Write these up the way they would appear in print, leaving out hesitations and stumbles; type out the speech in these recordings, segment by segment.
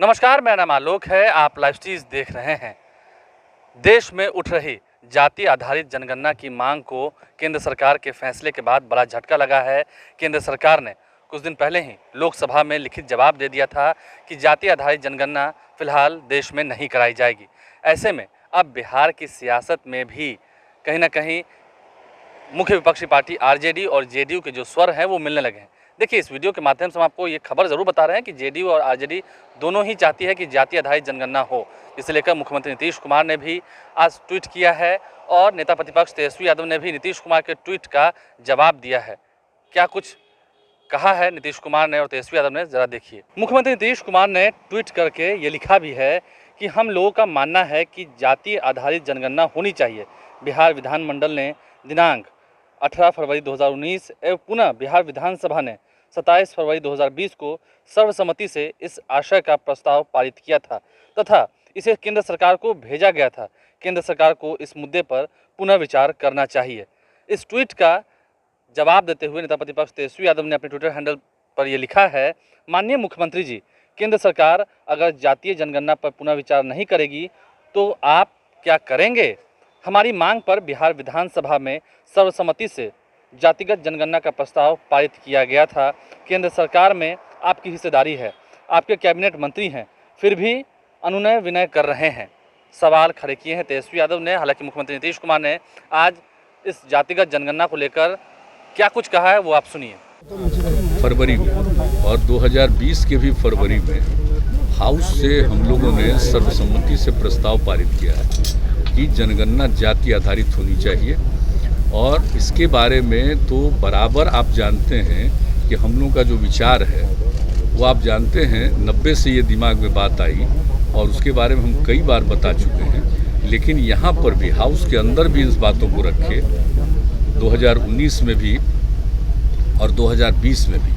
नमस्कार, मेरा नाम आलोक है। आप लाइव स्ट्रीज देख रहे हैं। देश में उठ रही जाति आधारित जनगणना की मांग को केंद्र सरकार के फैसले के बाद बड़ा झटका लगा है। केंद्र सरकार ने कुछ दिन पहले ही लोकसभा में लिखित जवाब दे दिया था कि जाति आधारित जनगणना फिलहाल देश में नहीं कराई जाएगी। ऐसे में अब बिहार की सियासत में भी कहीं ना कहीं मुख्य विपक्षी पार्टी आरजेडी और जेडीयू के जो स्वर हैं वो मिलने लगे हैं। देखिए, इस वीडियो के माध्यम से हम आपको ये खबर ज़रूर बता रहे हैं कि जेडीयू और आरजेडी दोनों ही चाहती है कि जाति आधारित जनगणना हो। इसे लेकर मुख्यमंत्री नीतीश कुमार ने भी आज ट्वीट किया है और नेता प्रतिपक्ष तेजस्वी यादव ने भी नीतीश कुमार के ट्वीट का जवाब दिया है। क्या कुछ कहा है नीतीश कुमार ने और तेजस्वी यादव ने, ज़रा देखिए। मुख्यमंत्री नीतीश कुमार ने ट्वीट करके ये लिखा भी है कि हम लोगों का मानना है कि जाति आधारित जनगणना होनी चाहिए। बिहार विधानमंडल ने दिनांक 18 फरवरी 2019 एवं पुनः बिहार विधानसभा ने 27 फरवरी 2020 को सर्वसम्मति से इस आशय का प्रस्ताव पारित किया था तथा इसे केंद्र सरकार को भेजा गया था। केंद्र सरकार को इस मुद्दे पर पुनः विचार करना चाहिए। इस ट्वीट का जवाब देते हुए नेता प्रतिपक्ष तेजस्वी यादव ने अपने ट्विटर हैंडल पर यह लिखा है, माननीय मुख्यमंत्री जी, केंद्र सरकार अगर जातीय जनगणना पर पुनः विचार नहीं करेगी तो आप क्या करेंगे? हमारी मांग पर बिहार विधानसभा में सर्वसम्मति से जातिगत जनगणना का प्रस्ताव पारित किया गया था। केंद्र सरकार में आपकी हिस्सेदारी है, आपके कैबिनेट मंत्री हैं, फिर भी अनुनय विनय कर रहे हैं, सवाल खड़े किए हैं तेजस्वी यादव ने। हालांकि मुख्यमंत्री नीतीश कुमार ने आज इस जातिगत जनगणना को लेकर क्या कुछ कहा है वो आप सुनिए। फरवरी में और 2020 के भी फरवरी में हाउस से हम लोगों ने सर्वसम्मति से प्रस्ताव पारित किया है कि जनगणना जाति आधारित होनी चाहिए। और इसके बारे में तो बराबर आप जानते हैं कि हम लोगों का जो विचार है वो आप जानते हैं 90 से ये दिमाग में बात आई और उसके बारे में हम कई बार बता चुके हैं। लेकिन यहाँ पर भी हाउस के अंदर भी इस बातों को रखे 2019 में भी और 2020 में भी,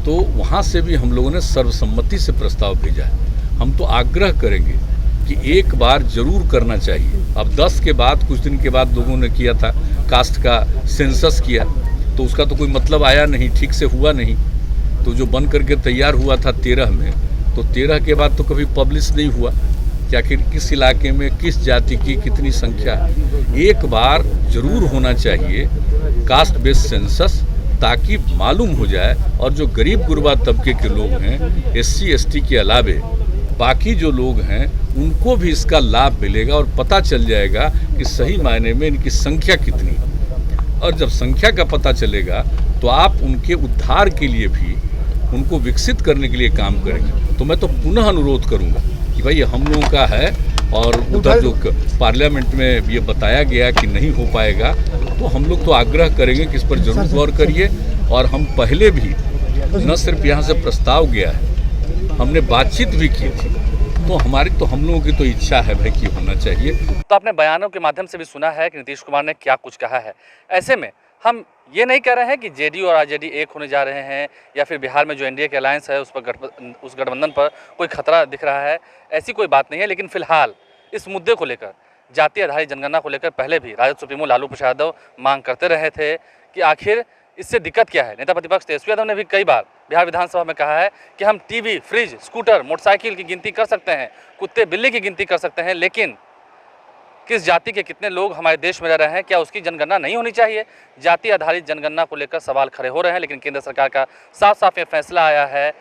तो वहाँ से भी हम लोगों ने सर्वसम्मति से प्रस्ताव भेजा है। हम तो आग्रह करेंगे कि एक बार जरूर करना चाहिए। अब 10 के बाद कुछ दिन के बाद लोगों ने किया था कास्ट का सेंसस किया, तो उसका तो कोई मतलब आया नहीं, ठीक से हुआ नहीं। तो जो बन करके तैयार हुआ था 13 में, तो 13 के बाद तो कभी पब्लिश नहीं हुआ कि आखिर किस इलाके में किस जाति की कितनी संख्या है। एक बार जरूर होना चाहिए कास्ट बेस्ड सेंसस, ताकि मालूम हो जाए और जो गरीब गुरबा तबके के लोग हैं, SC ST के अलावे बाकी जो लोग हैं उनको भी इसका लाभ मिलेगा और पता चल जाएगा कि सही मायने में इनकी संख्या कितनी है। और जब संख्या का पता चलेगा तो आप उनके उद्धार के लिए भी, उनको विकसित करने के लिए काम करेंगे। तो मैं तो पुनः अनुरोध करूंगा कि भाई हम लोगों का है और उधर जो पार्लियामेंट में ये बताया गया कि नहीं हो पाएगा, तो हम लोग तो आग्रह करेंगे कि इस पर जरूर गौर करिए। और हम पहले भी न सिर्फ यहाँ से प्रस्ताव गया है, हमने बातचीत भी की थी, तो हम लोगों की तो इच्छा है भाई कि होना चाहिए। तो आपने बयानों के माध्यम से भी सुना है कि नीतीश कुमार ने क्या कुछ कहा है। ऐसे में हम ये नहीं कह रहे हैं कि जेडीयू और आरजेडी एक होने जा रहे हैं या फिर बिहार में जो एनडीए के अलायंस है उस गठबंधन पर कोई खतरा दिख रहा है, ऐसी कोई बात नहीं है। लेकिन फिलहाल इस मुद्दे को लेकर, जाति आधारित जनगणना को लेकर पहले भी राजद सुप्रीमो लालू प्रसाद यादव मांग करते रहे थे कि आखिर इससे दिक्कत क्या है। नेता प्रतिपक्ष तेजस्वी यादव ने भी कई बार बिहार विधानसभा में कहा है कि हम टीवी, फ्रिज, स्कूटर, मोटरसाइकिल की गिनती कर सकते हैं, कुत्ते बिल्ली की गिनती कर सकते हैं, लेकिन किस जाति के कितने लोग हमारे देश में रह रहे हैं, क्या उसकी जनगणना नहीं होनी चाहिए? जाति आधारित जनगणना को लेकर सवाल खड़े हो रहे हैं। लेकिन केंद्र सरकार का साफ साफ ये फैसला आया है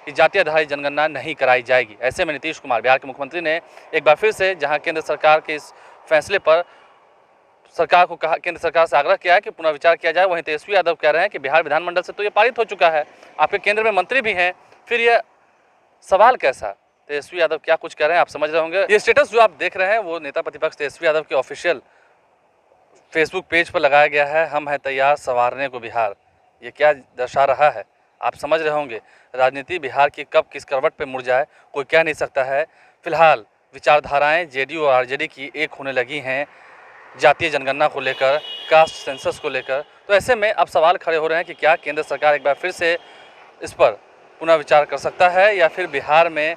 कि जाति आधारित जनगणना नहीं कराई जाएगी। ऐसे में नीतीश कुमार, बिहार के मुख्यमंत्री, ने एक बार फिर से जहां केंद्र सरकार के इस फैसले पर सरकार को कहा, केंद्र सरकार से आग्रह किया है कि पुनः विचार किया जाए। वहीं तेजस्वी यादव कह रहे हैं कि बिहार विधानमंडल से तो ये पारित हो चुका है, आपके केंद्र में मंत्री भी हैं, फिर ये सवाल कैसा? तेजस्वी यादव क्या कुछ कह रहे हैं आप समझ रहे होंगे। ये स्टेटस जो आप देख रहे हैं वो नेता प्रतिपक्ष तेजस्वी यादव के ऑफिशियल फेसबुक पेज पर लगाया गया है। हम हैं तैयार संवारने को बिहार। ये क्या दर्शा रहा है आप समझ रहे होंगे। राजनीति बिहार की कब किस करवट पर मुड़ जाए कोई कह नहीं सकता है। फिलहाल विचारधाराएँ जेडीयू और आरजेडी की एक होने लगी हैं जातीय जनगणना को लेकर, कास्ट सेंसस को लेकर। तो ऐसे में अब सवाल खड़े हो रहे हैं कि क्या केंद्र सरकार एक बार फिर से इस पर पुनः विचार कर सकता है या फिर बिहार में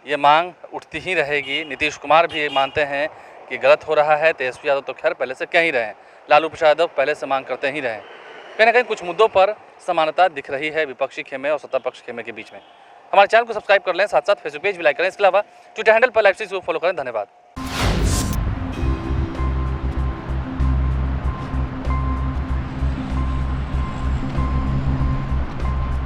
ये मांग उठती ही रहेगी। नीतीश कुमार भी ये मानते हैं कि गलत हो रहा है। तेजस्वी यादव तो खैर पहले से कह ही रहे हैं, लालू प्रसाद यादव पहले से मांग करते ही रहे। कहीं ना कहीं कुछ मुद्दों पर समानता दिख रही है विपक्षी खेमे और सत्ता पक्ष खेमे के बीच में। हमारे चैनल को सब्सक्राइब कर लें, साथ साथ फेसबुक पेज भी लाइक करें। इसके अलावा ट्विटर हैंडल पर लाइव स्ट्रीम को फॉलो करें। धन्यवाद।